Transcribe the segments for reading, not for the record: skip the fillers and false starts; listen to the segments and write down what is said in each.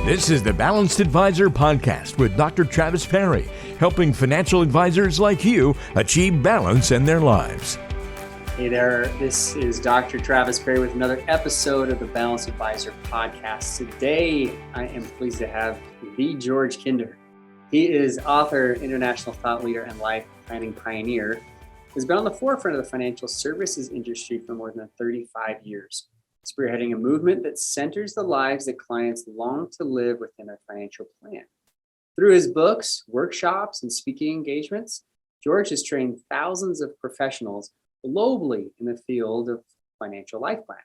This is the Balanced Advisor Podcast with Dr. Travis Perry, helping financial advisors like you achieve balance in their lives. Hey there, this is Dr. Travis Perry with another episode of the Balanced Advisor Podcast. Today, I am pleased to have the George Kinder. He is author, international thought leader, and life planning pioneer. He's been on the forefront of the financial services industry for more than 35 years. Spearheading a movement that centers the lives that clients long to live within their financial plan. Through his books, workshops, and speaking engagements, George has trained thousands of professionals globally in the field of financial life planning.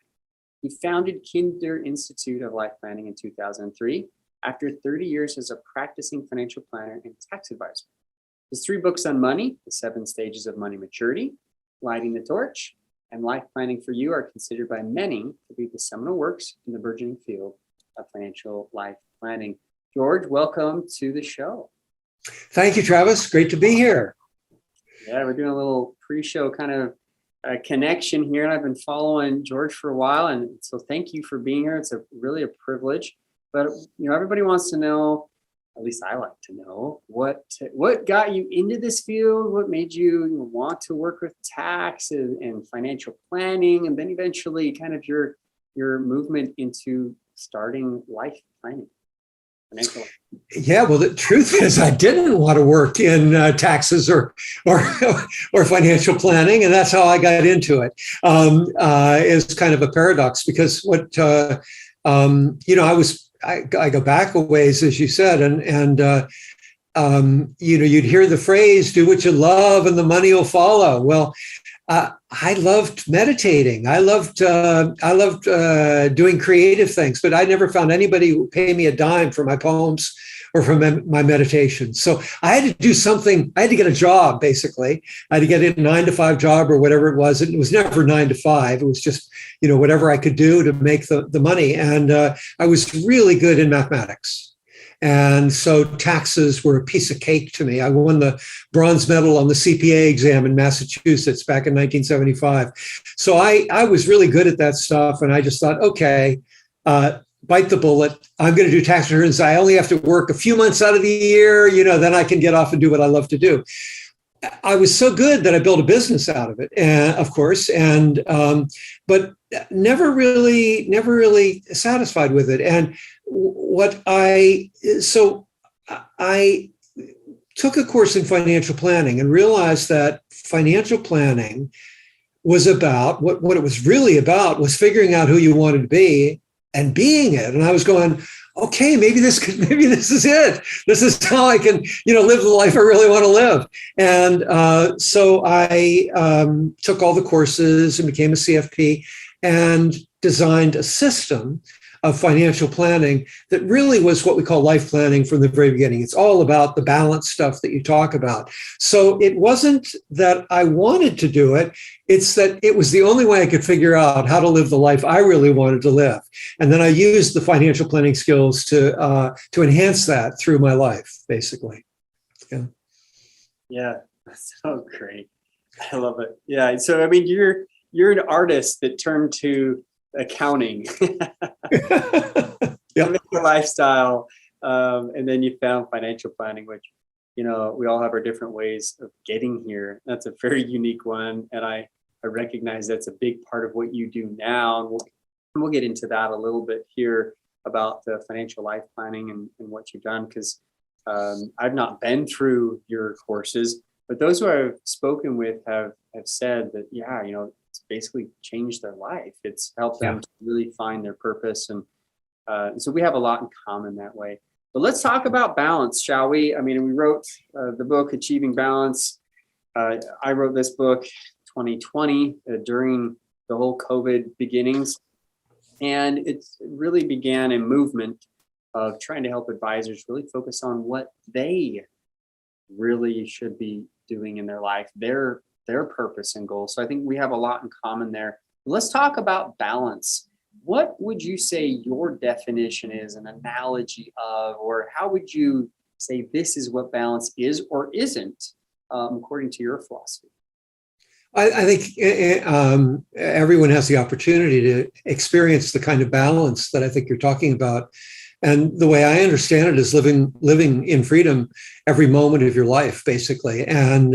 He founded Kinder Institute of Life Planning in 2003 after 30 years as a practicing financial planner and tax advisor. His 3 books on money, The 7 Stages of Money Maturity, Lighting the Torch, and Life Planning for You are considered by many to be the seminal works in the burgeoning field of financial life planning. George, welcome to the show. Thank you, Travis. Great to be here. Yeah, we're doing a little pre-show kind of connection here, and I've been following George for a while, and so thank you for being here. It's really a privilege. But everybody wants to know, at least I like to know, what got you into this field? What made you want to work with tax and financial planning, and then eventually kind of your movement into starting life planning? Yeah, well, the truth is I didn't want to work in taxes or financial planning, and that's how I got into it. It's kind of a paradox because I go back a ways, as you said, and you'd hear the phrase, do what you love and the money will follow. Well, I loved meditating. I loved doing creative things, but I never found anybody who would pay me a dime for my poems or for my meditation. So I had to do something. I had to get a job, basically. I had to get a 9-to-5 job or whatever it was. It was never 9 to 5. It was just, whatever I could do to make the money. And I was really good in mathematics. And so taxes were a piece of cake to me. I won the bronze medal on the CPA exam in Massachusetts back in 1975. So I was really good at that stuff. And I just thought, okay, bite the bullet. I'm going to do tax returns. I only have to work a few months out of the year, then I can get off and do what I love to do. I was so good that I built a business out of it, of course, but never really satisfied with it. And I took a course in financial planning and realized that financial planning was about what it was really about was figuring out who you wanted to be and being it. And I was going, okay, maybe this is it. This is how I can, live the life I really want to live. And so I took all the courses and became a CFP and designed a system of financial planning that really was what we call life planning from the very beginning. It's all about the balance stuff that you talk about. So it wasn't that I wanted to do it. It's that it was the only way I could figure out how to live the life I really wanted to live. And then I used the financial planning skills to enhance that through my life, basically. Yeah, that's so great. I love it. Yeah. So, you're an artist that turned to accounting, Yep. lifestyle, and then you found financial planning, which we all have our different ways of getting here. That's a very unique one, and I recognize that's a big part of what you do now, and we'll get into that a little bit here about the financial life planning and what you've done, because I've not been through your courses, but those who I've spoken with have said that it's basically changed their life. It's helped them to really find their purpose. And so we have a lot in common that way. But let's talk about balance, shall we? We wrote the book, Achieving Balance. I wrote this book 2020 during the whole COVID beginnings. And it really began a movement of trying to help advisors really focus on what they really should be doing in their life, their purpose and goals. So I think we have a lot in common there. Let's talk about balance. What would you say your definition is, an analogy of, or how would you say this is what balance is or isn't, according to your philosophy? I think everyone has the opportunity to experience the kind of balance that I think you're talking about And the way I understand it is living in freedom every moment of your life, basically, and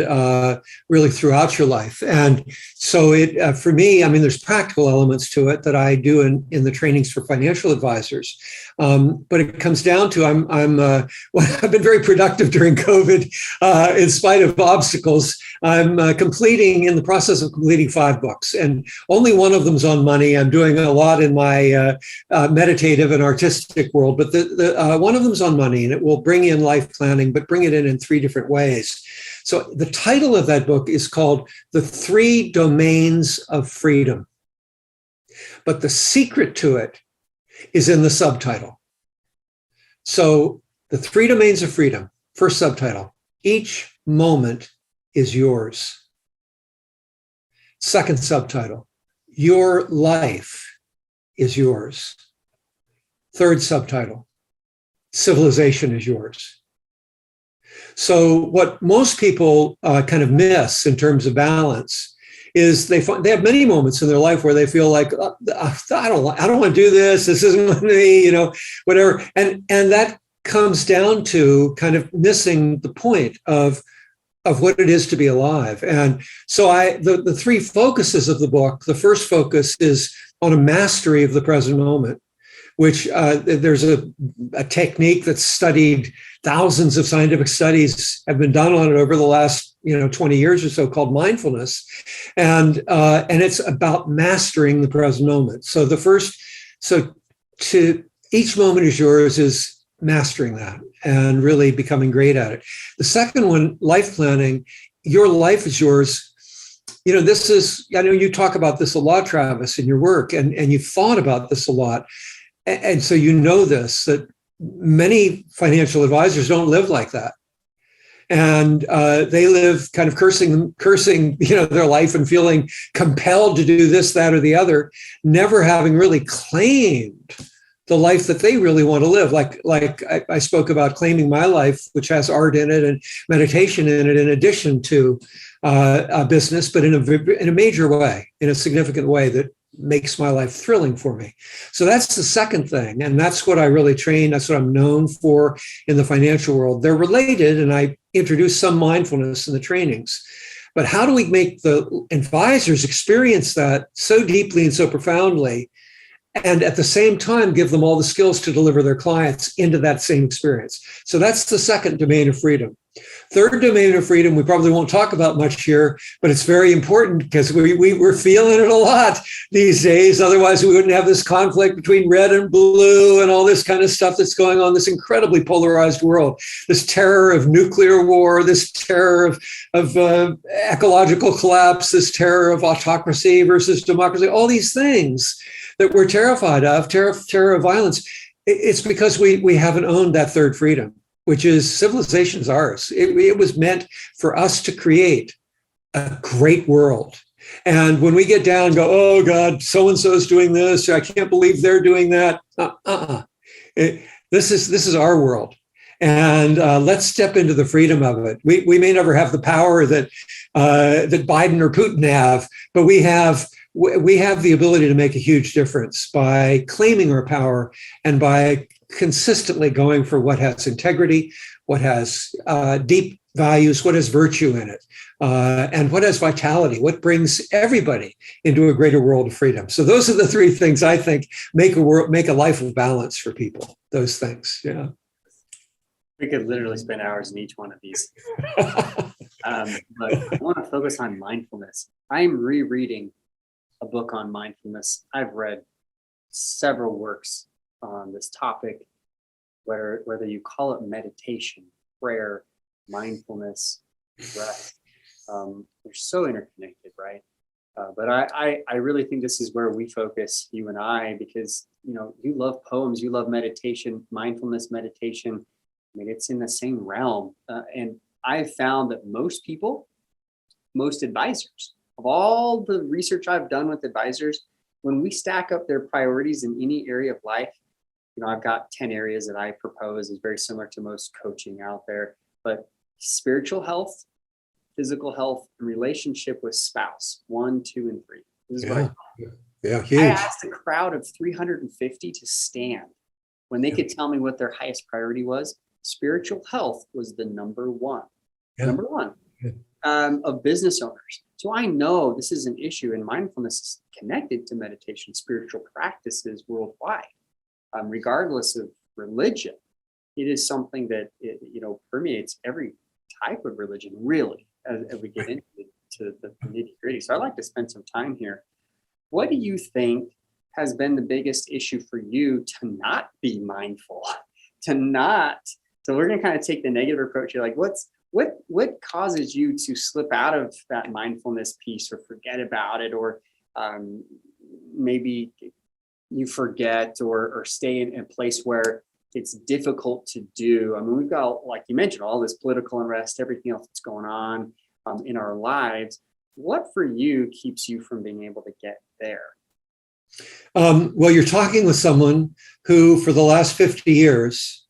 really throughout your life. And so for me, I mean, there's practical elements to it that I do in the trainings for financial advisors. But it comes down to I've been very productive during COVID, in spite of obstacles. I'm in the process of completing 5 books, and only one of them's on money. I'm doing a lot in my meditative and artistic world, but the one of them's on money, and it will bring in life planning, but bring it in 3 different ways. So the title of that book is called The 3 Domains of Freedom. But the secret to it is in the subtitle. So the 3 Domains of Freedom, first subtitle, each moment is yours. Second subtitle, your life is yours. Third subtitle, civilization is yours. So what most people kind of miss in terms of balance is they have many moments in their life where they feel like, I don't want to do this. This isn't me, whatever. And that comes down to kind of missing the point of what it is to be alive. And so the 3 focuses of the book, the first focus is on a mastery of the present moment, which there's a technique that's studied. Thousands of scientific studies have been done on it over the last 20 years or so, called mindfulness, and it's about mastering the present moment. So to each moment is yours is mastering that and really becoming great at it. The second one, life planning, your life is yours. This is, I know you talk about this a lot, Travis, in your work, and you've thought about this a lot. And so this, that many financial advisors don't live like that. And they live kind of cursing their life and feeling compelled to do this, that, or the other, never having really claimed the life that they really want to live. Like I spoke about claiming my life, which has art in it and meditation in it, in addition to a business, but in a major way, in a significant way that makes my life thrilling for me. So that's the second thing. And that's what I really train. That's what I'm known for in the financial world. They're related, and I introduce some mindfulness in the trainings. But how do we make the advisors experience that so deeply and so profoundly, and at the same time give them all the skills to deliver their clients into that same experience? So that's the second domain of freedom. Third domain of freedom, we probably won't talk about much here, but it's very important because we're feeling it a lot these days. Otherwise, we wouldn't have this conflict between red and blue and all this kind of stuff that's going on, this incredibly polarized world, this terror of nuclear war, this terror of ecological collapse, this terror of autocracy versus democracy, all these things that we're terrified of, terror of violence. It's because we haven't owned that third freedom, which is civilization's ours. It was meant for us to create a great world. And when we get down and go, oh God, so-and-so is doing this, or I can't believe they're doing that. This is our world. And let's step into the freedom of it. We may never have the power that Biden or Putin have, but we have the ability to make a huge difference by claiming our power and by consistently going for what has integrity, what has deep values, what has virtue in it, and what has vitality, what brings everybody into a greater world of freedom. So those are the 3 things I think make a life of balance for people. Those things, yeah. We could literally spend hours in each one of these. But I want to focus on mindfulness. I'm rereading a book on mindfulness. I've read several works on this topic, whether you call it meditation, prayer, mindfulness, breath. They're so interconnected, right? But I really think this is where we focus, you and I, because you love poems, you love meditation, mindfulness meditation. I mean, it's in the same realm. And I've found that most advisors, of all the research I've done with advisors, when we stack up their priorities in any area of life, I've got 10 areas that I propose is very similar to most coaching out there, but spiritual health, physical health, and relationship with spouse, 1, 2, and 3. This is what I Yeah, huge. I asked a crowd of 350 to stand when they could tell me what their highest priority was, spiritual health was the number one. Number one of business owners. So I know this is an issue, and mindfulness is connected to meditation, spiritual practices worldwide, regardless of religion. It is something that permeates every type of religion, really, as we get into the nitty gritty. So I'd like to spend some time here. What do you think has been the biggest issue for you to not be mindful, So we're going to kind of take the negative approach. You're like, what causes you to slip out of that mindfulness piece or forget about it, or maybe you forget or stay in a place where it's difficult to do? I mean, we've got, like you mentioned, all this political unrest, everything else that's going on in our lives. What for you keeps you from being able to get there? Well, you're talking with someone who, for the last 50 years,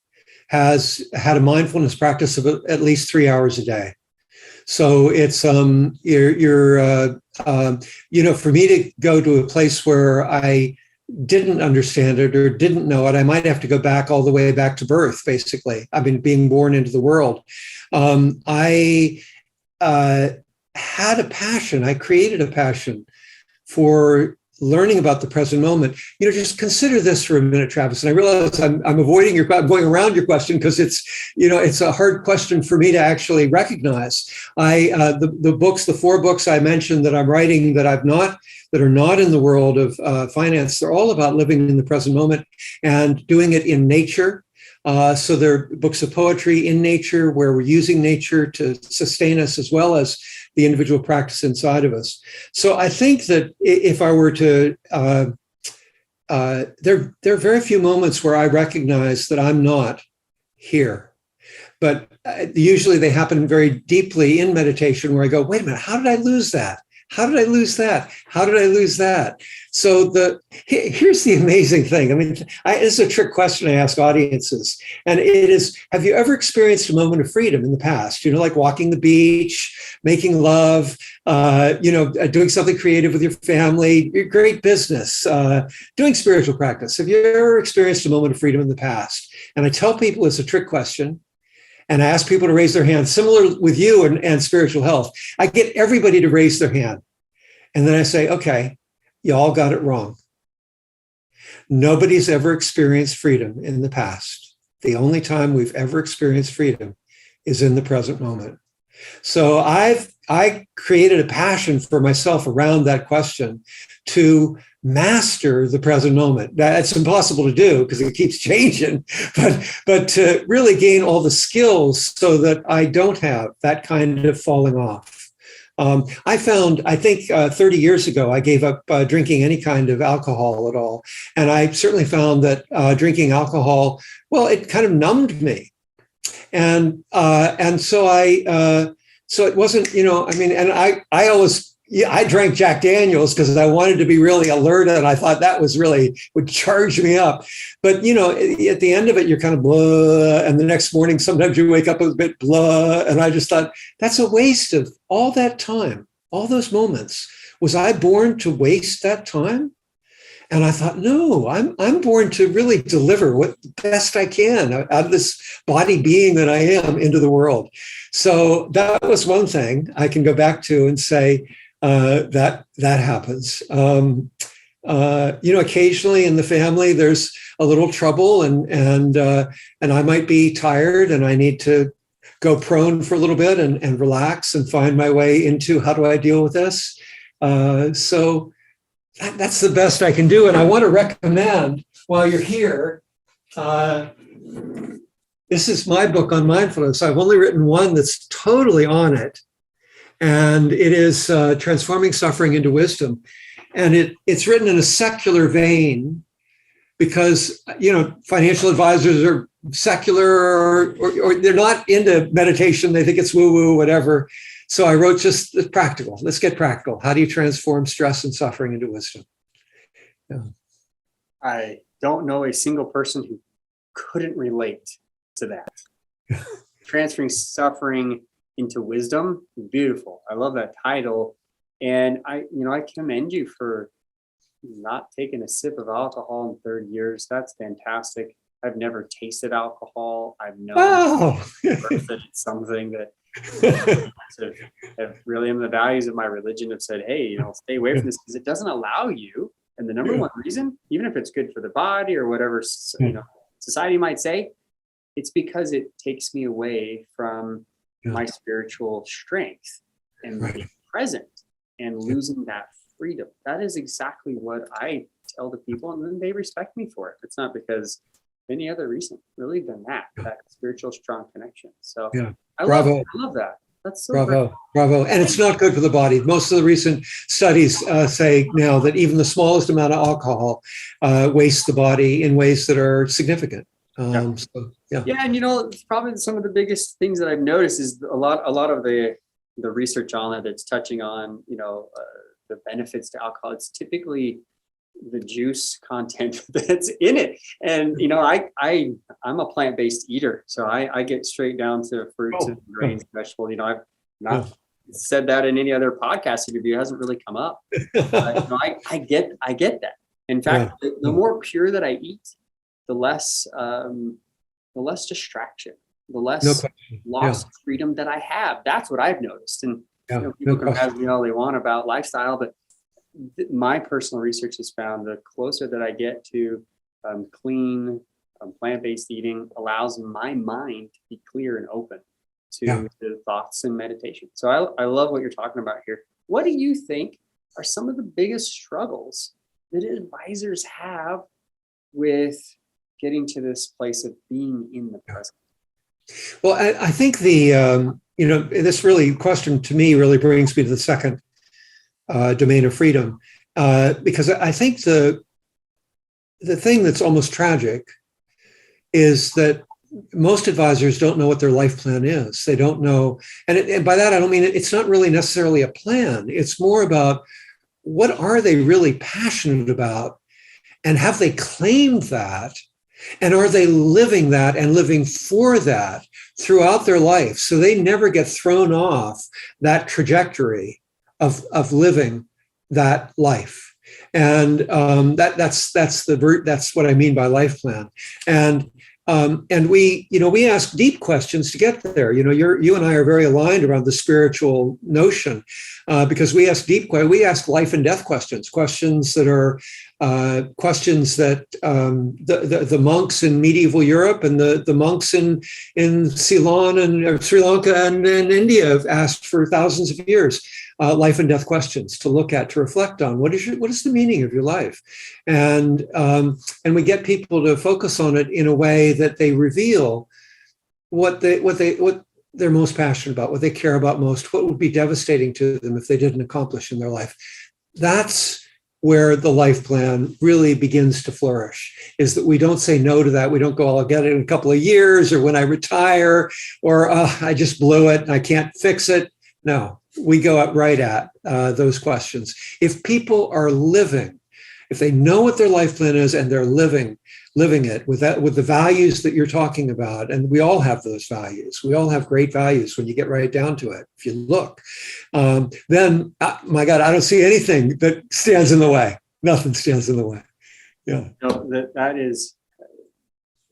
has had a mindfulness practice of at least 3 hours a day. So it's for me to go to a place where I didn't understand it or didn't know it, I might have to go back all the way back to birth, basically. I mean, being born into the world. I had a passion. I created a passion for learning about the present moment. Just consider this for a minute, Travis. And I realize I'm avoiding I'm going around your question because it's a hard question for me to actually recognize. The 4 books I mentioned that I'm writing that are not in the world of finance, they're all about living in the present moment and doing it in nature. So they're books of poetry in nature where we're using nature to sustain us as well as the individual practice inside of us. So I think that if I were to, there are very few moments where I recognize that I'm not here. But usually they happen very deeply in meditation where I go, wait a minute, how did I lose that? How did I lose that? How did I lose that? So here's the amazing thing. I mean, it's a trick question I ask audiences. And it is, have you ever experienced a moment of freedom in the past? Like walking the beach, making love, doing something creative with your family, your great business, doing spiritual practice. Have you ever experienced a moment of freedom in the past? And I tell people it's a trick question. And I ask people to raise their hand, similar with you and spiritual health. I get everybody to raise their hand. And then I say, okay, you all got it wrong. Nobody's ever experienced freedom in the past. The only time we've ever experienced freedom is in the present moment. So I created a passion for myself around that question to master the present moment. That's impossible to do because it keeps changing, but to really gain all the skills so that I don't have that kind of falling off. I think 30 years ago, I gave up drinking any kind of alcohol at all. And I certainly found that drinking alcohol, well, it kind of numbed me. And so it wasn't, and I drank Jack Daniels because I wanted to be really alert and I thought that would charge me up. But, at the end of it, you're kind of blah. And the next morning, sometimes you wake up a bit blah. And I just thought that's a waste of all that time, all those moments. Was I born to waste that time? And I thought, no, I'm born to really deliver what best I can out of this body being that I am into the world. So that was one thing I can go back to and say that happens. Occasionally in the family there's a little trouble, and I might be tired, and I need to go prone for a little bit and relax and find my way into how do I deal with this. So that's the best I can do. And I want to recommend, while you're here, this is my book on mindfulness. I've only written one that's totally on it. And it is Transforming Suffering into Wisdom. And it's written in a secular vein because, financial advisors are secular or they're not into meditation. They think it's woo-woo, whatever. So I wrote just the practical. Let's get practical. How do you transform stress and suffering into wisdom? Yeah. I don't know a single person who couldn't relate to that. Transferring suffering into wisdom, beautiful. I love that title. And I commend you for not taking a sip of alcohol in 30 years. That's fantastic. I've never tasted alcohol. I've known Oh. that it's something that have really, in the values of my religion, have said, hey, stay away from this because it doesn't allow you. And the number one reason, even if it's good for the body or whatever, society might say, it's because it takes me away from my spiritual strength and being present and losing that freedom. That is exactly what I tell the people, and then they respect me for it. It's not because of any other reason really than that spiritual strong connection. So I love that. That's so great. Bravo. And it's not good for the body. Most of the recent studies say now that even the smallest amount of alcohol wastes the body in ways that are significant. And it's probably some of the biggest things that I've noticed is a lot of the research on it that's touching on the benefits to alcohol. It's typically the juice content that's in it. And I'm a plant-based eater, so I get straight down to fruits and grains, vegetables. I've not said that in any other podcast interview. It hasn't really come up. I get that. In fact, the more pure that I eat, the less distraction, the less loss of freedom that I have. That's what I've noticed. And people can have all they want about lifestyle, but my personal research has found the closer that I get to clean, plant-based eating allows my mind to be clear and open to the thoughts and meditation. So I love what you're talking about here. What do you think are some of the biggest struggles that advisors have with getting to this place of being in the present? Well, I think this question to me really brings me to the second domain of freedom, because I think the thing that's almost tragic is that most advisors don't know what their life plan is. They don't know, and by that I don't mean it's not really necessarily a plan. It's more about what are they really passionate about, and have they claimed that, and are they living that and living for that throughout their life, so they never get thrown off that trajectory of living that life. And that's what I mean by life plan. And we ask deep questions to get there. You and I are very aligned around the spiritual notion, because we ask life and death questions that are questions that the monks in medieval Europe and the monks in Ceylon and Sri Lanka and in India have asked for thousands of years. Life and death questions to look at, to reflect on. What is the meaning of your life? And we get people to focus on it in a way that they reveal what they're most passionate about, what they care about most, what would be devastating to them if they didn't accomplish in their life. That's where the life plan really begins to flourish, is that we don't say no to that. We don't go, I'll get it in a couple of years, or when I retire, or I just blew it and I can't fix it. No, we go out right at those questions. If people are living, if they know what their life plan is and they're living it with the values that you're talking about, and we all have those values. We all have great values when you get right down to it. If you look, then my God, I don't see anything that stands in the way. Nothing stands in the way. Yeah. No, that is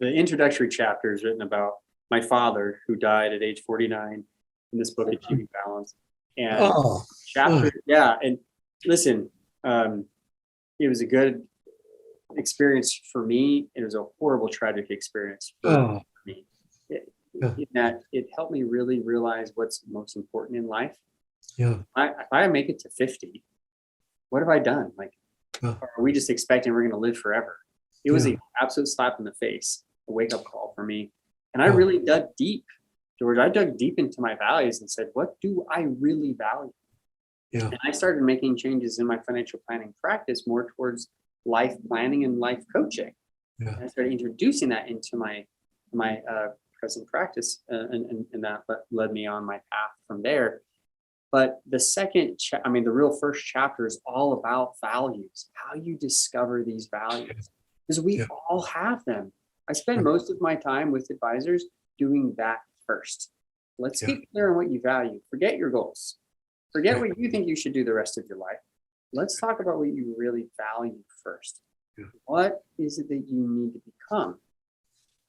the introductory chapter is written about my father, who died at age 49. In this book, Achieving Balance. And and listen, it was a good experience for me. It was a horrible, tragic experience for me. In that it helped me really realize what's most important in life. Yeah. If I make it to 50, what have I done? Are we just expecting we're going to live forever? It was an absolute slap in the face, a wake-up call for me. And I really dug deep. George, I dug deep into my values and said, what do I really value? Yeah. And I started making changes in my financial planning practice more towards life planning and life coaching. Yeah. And I started introducing that into my present practice, and that led me on my path from there. But the the real first chapter is all about values, how you discover these values, because we all have them. I spend most of my time with advisors doing that first. Let's get clear on what you value. Forget your goals. Forget what you think you should do the rest of your life. Let's talk about what you really value first. What is it that you need to become?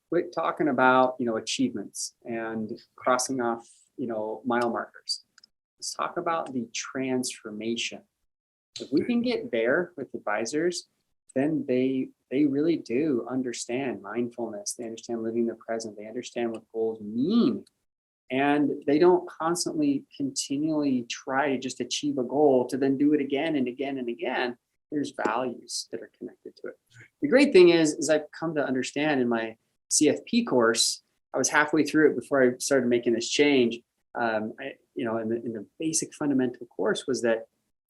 quit talking about, achievements and crossing off, mile markers. Let's talk about the transformation. If we can get there with advisors, then they really do understand mindfulness. They understand living the present. They understand what goals mean. And they don't constantly, continually try to just achieve a goal to then do it again and again and again. There's values that are connected to it. The great thing is I've come to understand in my CFP course, I was halfway through it before I started making this change. In the basic fundamental course was that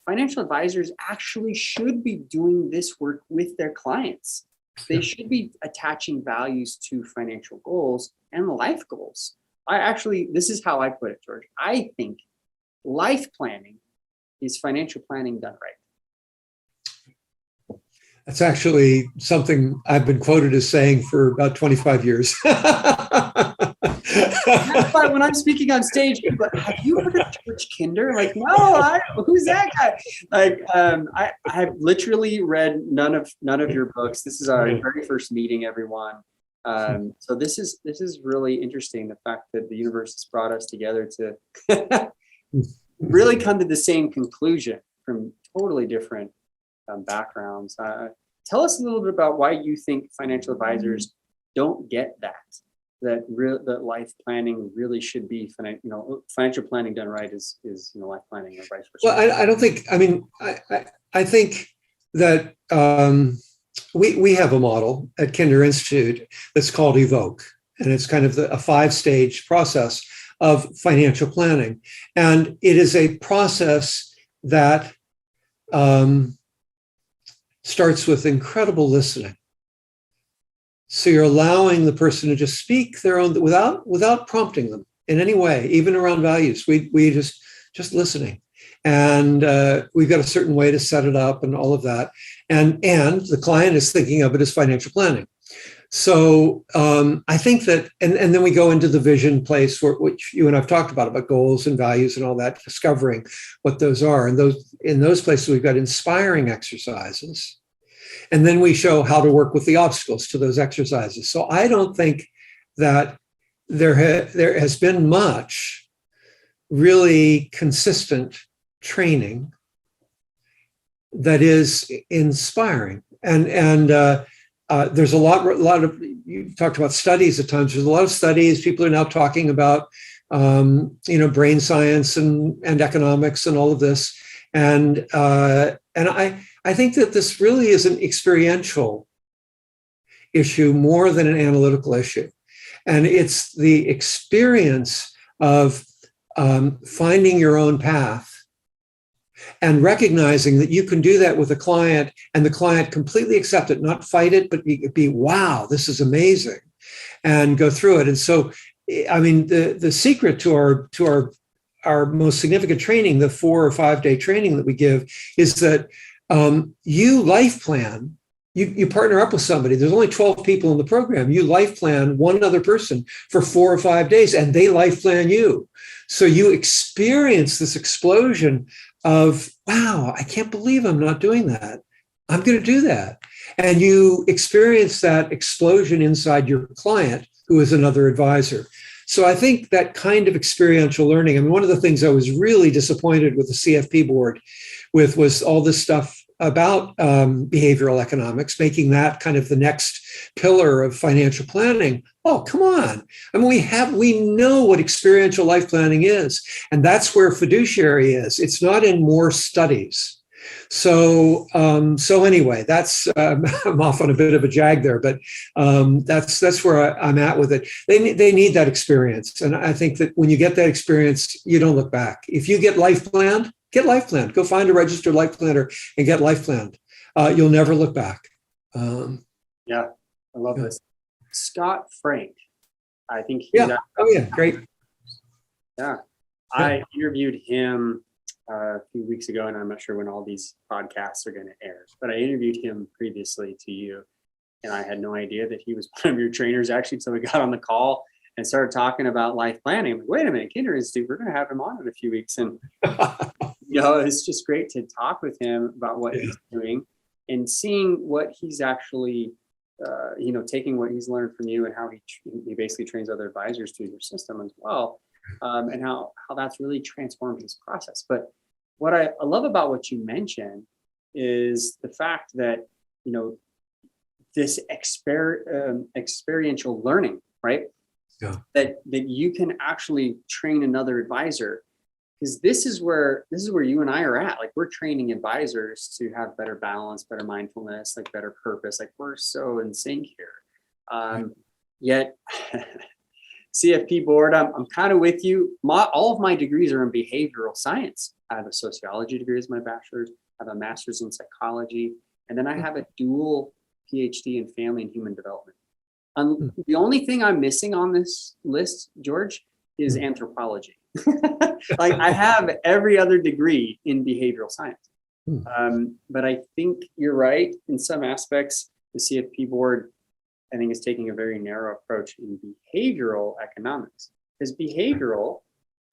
financial advisors actually should be doing this work with their clients. They should be attaching values to financial goals and life goals. This is how I put it, George. I think life planning is financial planning done right. That's actually something I've been quoted as saying for about 25 years. That's why when I'm speaking on stage, people are like, have you heard of George Kinder? Like, no, who's that guy? Like, I have literally read none of your books. This is our very first meeting, everyone. So this is really interesting. The fact that the universe has brought us together to really come to the same conclusion from totally different backgrounds. Tell us a little bit about why you think financial advisors don't get that life planning really should be financial planning done right is life planning or vice versa. Well, I don't think. I mean, I think that we have a model at Kinder Institute that's called Evoke, and it's kind of a 5-stage process of financial planning, and it is a process that starts with incredible listening. So you're allowing the person to just speak their own without prompting them in any way, even around values. We just listening, and we've got a certain way to set it up and all of that, and the client is thinking of it as financial planning. So I think that, and then we go into the vision place, which you and I've talked about goals and values and all that, discovering what those are. And in those places, we've got inspiring exercises. And then we show how to work with the obstacles to those exercises. So I don't think that there has been much really consistent training that is inspiring. And there's a lot of, you talked about studies at times. There's a lot of studies. People are now talking about, brain science and economics and all of this. And I think that this really is an experiential issue more than an analytical issue. And it's the experience of finding your own path and recognizing that you can do that with a client and the client completely accept it, not fight it, but be wow, this is amazing, and go through it. And so, I mean, the secret to our most significant training, the 4 or 5 day training that we give, is that you life plan. You partner up with somebody. There's only 12 people in the program. You life plan one other person for 4 or 5 days, and they life plan you. So you experience this explosion of, wow, I can't believe I'm not doing that. I'm going to do that. And you experience that explosion inside your client, who is another advisor. So I think that kind of experiential learning, I mean, one of the things I was really disappointed with the CFP board with was all this stuff about behavioral economics, making that kind of the next pillar of financial planning. Oh, come on. I mean, we know what experiential life planning is, and that's where fiduciary is. It's not in more studies. So anyway, that's I'm off on a bit of a jag there, but that's where I'm at with it. They need that experience, and I think that when you get that experience, you don't look back. If you get life planned, get life planned. Go find a registered life planner and get life planned. You'll never look back. Yeah, I love this. Scott Frank, I think. Great. Yeah, I interviewed him a few weeks ago, and I'm not sure when all these podcasts are going to air, but I interviewed him previously to you, and I had no idea that he was one of your trainers actually. So we got on the call and started talking about life planning. I'm like, wait a minute, Kinder Institute, we're going to have him on in a few weeks. And, it's just great to talk with him about what he's doing and seeing what he's actually taking what he's learned from you and how he basically trains other advisors through your system as well, and how that's really transformed his process. But what I love about what you mentioned is the fact that, this experiential learning, right? Yeah. That you can actually train another advisor, because this is where you and I are at. Like, we're training advisors to have better balance, better mindfulness, like better purpose. Like, we're so in sync here. Yet CFP board, I'm kind of with you. All of my degrees are in behavioral science. I have a sociology degree as my bachelor's, I have a master's in psychology, and then I have a dual PhD in family and human development. The only thing I'm missing on this list, George, is anthropology. Like, I have every other degree in behavioral science. But I think you're right. In some aspects, the CFP board, I think, is taking a very narrow approach in behavioral economics. Because behavioral,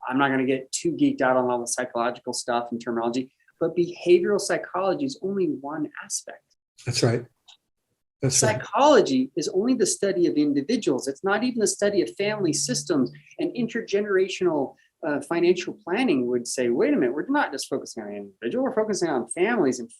I'm not going to get too geeked out on all the psychological stuff and terminology, but behavioral psychology is only one aspect. That's right. Psychology is only the study of individuals. It's not even the study of family systems, and intergenerational financial planning would say, wait a minute, we're not just focusing on an individual, we're focusing on families and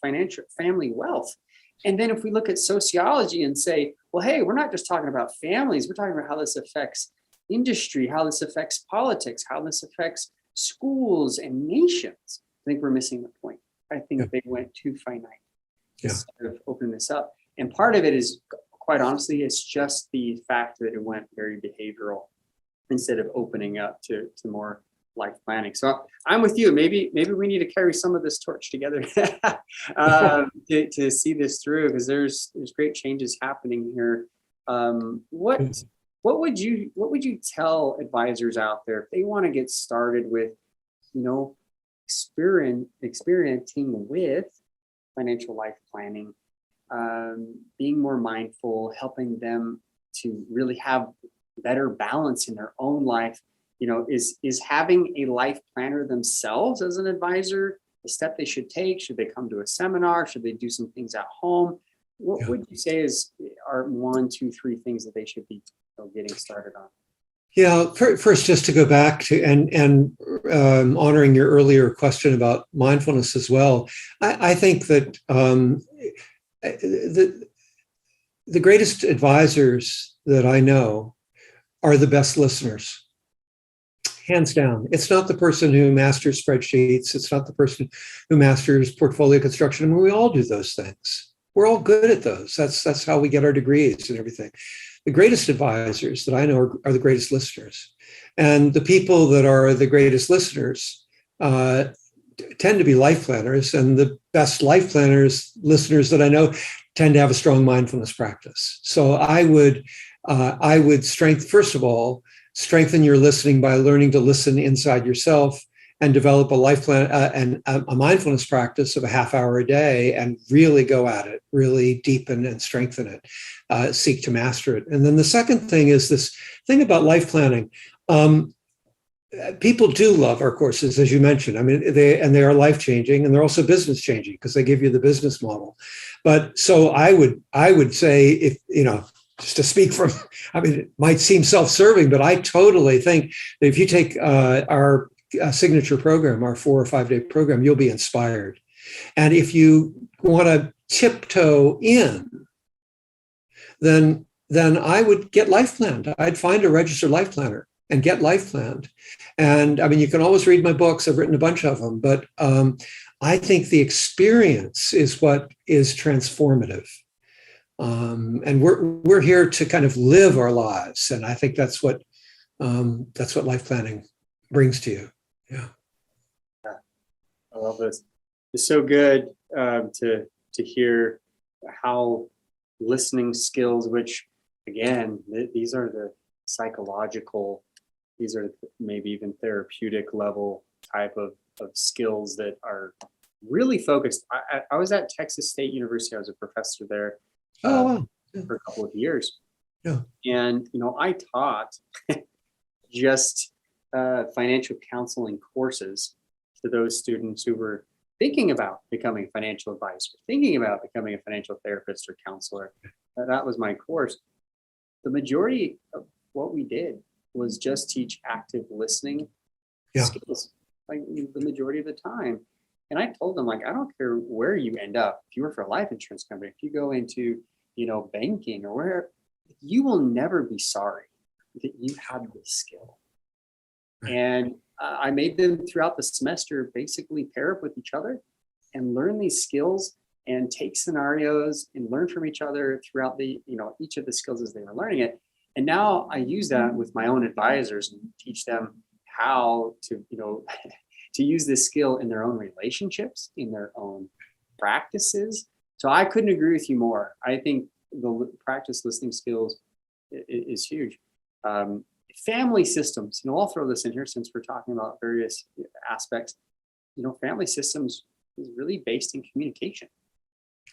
family wealth. And then if we look at sociology and say, well, hey, we're not just talking about families, we're talking about how this affects industry, how this affects politics, how this affects schools and nations. I think we're missing the point. I think they went too finite instead of opening this up. And part of it is, quite honestly, it's just the fact that it went very behavioral instead of opening up to more life planning. So I'm with you. Maybe we need to carry some of this torch together to see this through, because there's great changes happening here. What would you tell advisors out there if they want to get started with, experimenting with financial life planning? Being more mindful, helping them to really have better balance in their own life. Is having a life planner themselves as an advisor a step they should take? Should they come to a seminar? Should they do some things at home? What would you say are 1, 2, 3 things that they should be getting started on? Yeah, first, just to go back to and honoring your earlier question about mindfulness as well, I think that the greatest advisors that I know are the best listeners, hands down. It's not the person who masters spreadsheets. It's not the person who masters portfolio construction. I mean, we all do those things. We're all good at those. That's how we get our degrees and everything. The greatest advisors that I know are the greatest listeners. And the people that are the greatest listeners tend to be life planners, and the best life planners, listeners that I know, tend to have a strong mindfulness practice. So I would first of all, strengthen your listening by learning to listen inside yourself and develop a life plan and a mindfulness practice of a half hour a day, and really go at it, really deepen and strengthen it, seek to master it. And then the second thing is this thing about life planning. People do love our courses, as you mentioned. I mean, they are life-changing, and they're also business-changing because they give you the business model. But so I would say, if just to speak from, I mean, it might seem self-serving, but I totally think that if you take our signature program, our 4 or 5 day program, you'll be inspired. And if you want to tiptoe in, then I would get life planned. I'd find a registered life planner and get life planned. And I mean, you can always read my books. I've written a bunch of them, but I think the experience is what is transformative. And we're here to kind of live our lives. And I think that's what life planning brings to you. Yeah. I love this. It's so good to hear how listening skills, which again, these are the psychological, these are maybe even therapeutic level type of skills that are really focused. I was at Texas State University. I was a professor there for a couple of years. Yeah. And, I taught just financial counseling courses to those students who were thinking about becoming a financial advisor, thinking about becoming a financial therapist or counselor. that was my course. The majority of what we did was just teach active listening skills, like the majority of the time. And I told them, like, I don't care where you end up. If you work for a life insurance company, if you go into, banking or where, you will never be sorry that you have this skill. And I made them throughout the semester basically pair up with each other and learn these skills and take scenarios and learn from each other throughout the, each of the skills as they were learning it. And now I use that with my own advisors and teach them how to, to use this skill in their own relationships, in their own practices. So I couldn't agree with you more. I think the practice listening skills is huge. Family systems, I'll throw this in here since we're talking about various aspects. Family systems is really based in communication.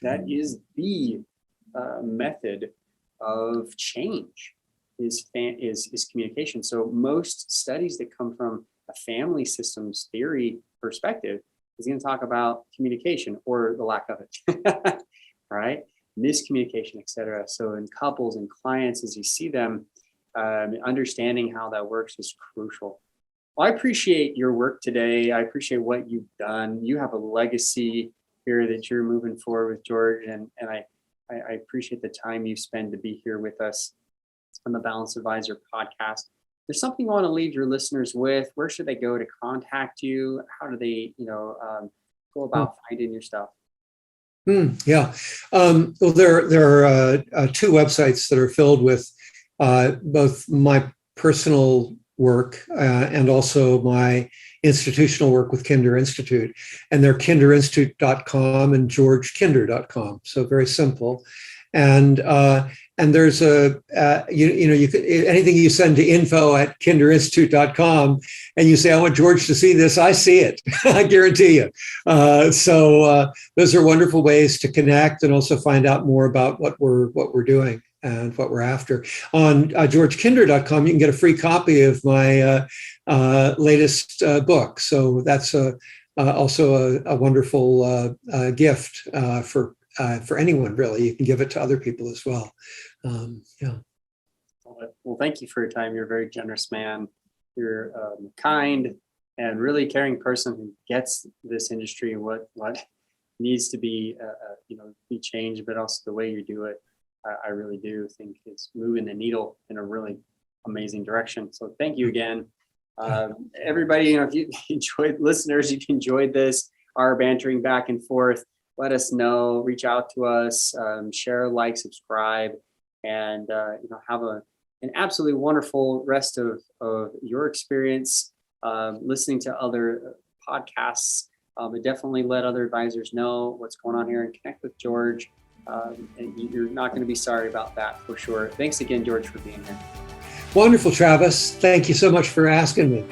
That is the method of change is communication. So most studies that come from a family systems theory perspective is going to talk about communication or the lack of it, right? Miscommunication, et cetera. So in couples and clients, as you see them, understanding how that works is crucial. Well, I appreciate your work today. I appreciate what you've done. You have a legacy here that you're moving forward with, George, and I appreciate the time you spend to be here with us on the Balanced Advisor podcast. There's something you want to leave your listeners with. Where should they go to contact you? How do they, go about finding your stuff? Yeah. Well, there are two websites that are filled with both my personal work and also my institutional work with Kinder Institute. And they're kinderinstitute.com and georgekinder.com. So very simple. And there's you could, anything you send to info@kinderinstitute.com and you say, I want George to see this, I see it. I guarantee you. So those are wonderful ways to connect and also find out more about what we're doing and what we're after. On georgekinder.com, you can get a free copy of my latest book. So that's also a wonderful gift for anyone, really. You can give it to other people as well. Well, thank you for your time. You're a very generous man. You're kind and really caring person who gets this industry and what needs to be be changed, but also the way you do it. I really do think it's moving the needle in a really amazing direction. So thank you again. Everybody, if you enjoyed, listeners, if you enjoyed this, our bantering back and forth, let us know, reach out to us, share, like, subscribe, and have an absolutely wonderful rest of your experience listening to other podcasts. But definitely let other advisors know what's going on here and connect with George. And you're not going to be sorry about that for sure. Thanks again, George, for being here. Wonderful, Travis. Thank you so much for asking me.